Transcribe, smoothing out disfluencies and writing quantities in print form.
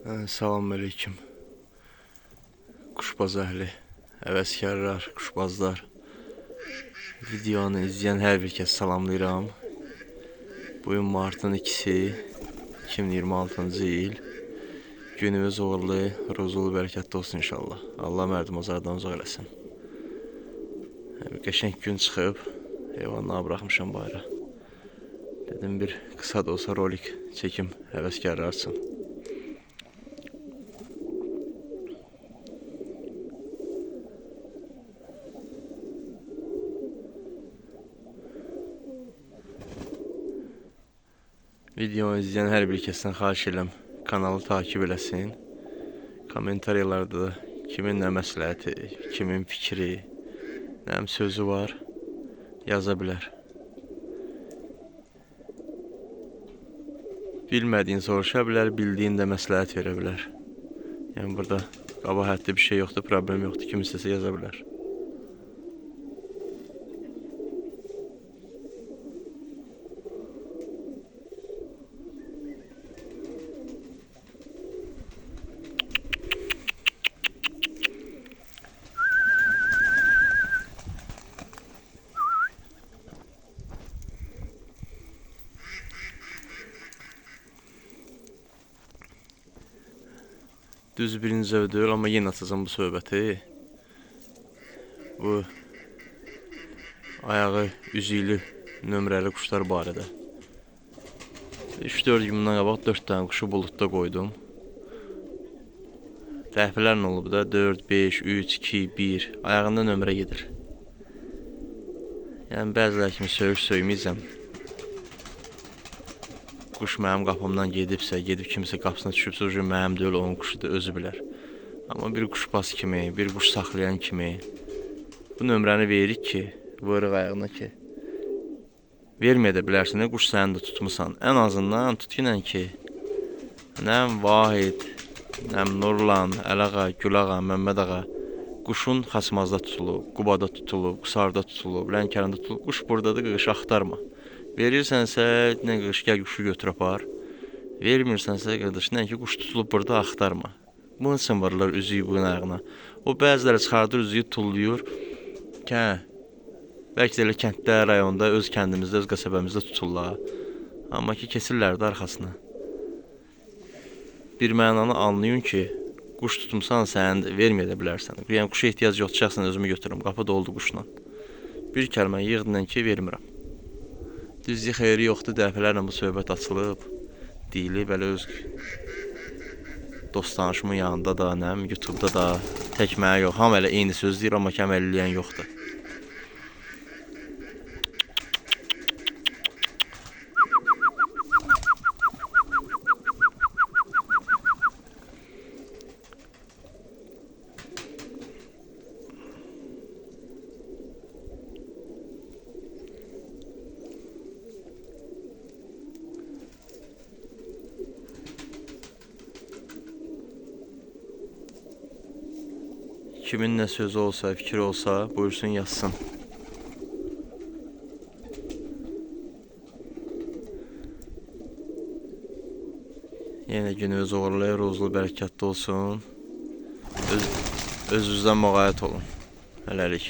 Selamünaleyküm. Kuşbaz əhli, həvəskarlar, kuşbazlar. Videonu izləyən hər bir kəs salamlayıram. Bugün martın 2-si, 2026-cı il. Günümüz uğurlu, ruzulu, bərəkətli olsun inşallah. Allah mərdim azardan uzaq eləsin. Qəşəng gün çıxıb, heyvanları bıraxmışam bayra. Dedim bir qısa da olsa rolik çəkim həvəskarlar üçün. Videonu izləyən hər bir kəsdən xahiş edirəm, kanalı takip eləsin. Komentariyalarda da kimin nə məsləhəti, kimin fikri, nə sözü var, yaza bilər. Bilmədiyin soruşa bilər, bildiyin də məsləhət verə bilər. Yəni burada qabahətli bir şey yoxdur, problem yoxdur, kim istəsə yaza bilər. Düz birinci növ deyil, amma yenə açacağım bu söhbəti. Bu ayağı üzüylü nömrəli quşlar barədə. 3-4 gündən qabaq 4 dənə quşu buludda qoydum. Dəfələrlə olub da 4, 5, 3, 2, 1 ayağında nömrə gedir. Yəni bəziləri kimi söyməyəcəm. Quş mənim qapımdan gedibsə, gedib kimsə qapısına düşübsə, o mənim deyil, onun quşudur, özü bilər. Amma bir quşbaz kimi, bir quş saxlayan kimi bu nömrəni veririk ki, vırıq ayağına ki, verməyə də bilərsən, quş səni də tutmusan. Ən azından tutqinən ki, nəm Vahid, nəm Nurlan, Əlağa, Gülağa, Məmməd ağa quşun Xasmazda tutulub, Qubada tutulub, Qusarda tutulub, Lənkəranda tutulub. Quş buradadır, qış axtarma. Verirsənsə, nə qış gəl quşu götür apar. Vermirsənsə, qardaş, nə ki quş tutulub burada axtarma. Bunun üçün varlar üzüyü bunun ayağına. O bəziləri çıxardır, üzüyü tulluyur. Bəlkə də elə kənddə, rayonda, öz kəndimizdə, öz qəsəbəmizdə tuturlar. Amma ki, kesirlər də arxasına. Bir mənanı anlayın ki, quş tutmuşsan, sən verməyə də bilərsən. Yəni, quşa ehtiyac yoxduracaqsan, özümü götürürüm. Qapı doldu quşla. Bir kəlmə yığdın ki, vermirəm. Düzdür, xeyri yoxdur, dəfələrlə bu söhbət açılıb, deyilib, elə öz dost tanışımın yanında da, YouTube-da da tək mənə yox, hamı elə eyni söz deyir, amma ki, əməl eləyən yoxdur. Kimin nə sözü olsa, fikri olsa, buyursun yazsın. Yenə gününüz uğurlu, ruzlu, bərəkətli olsun. Özünüzdən müğayət olun. Hələlik.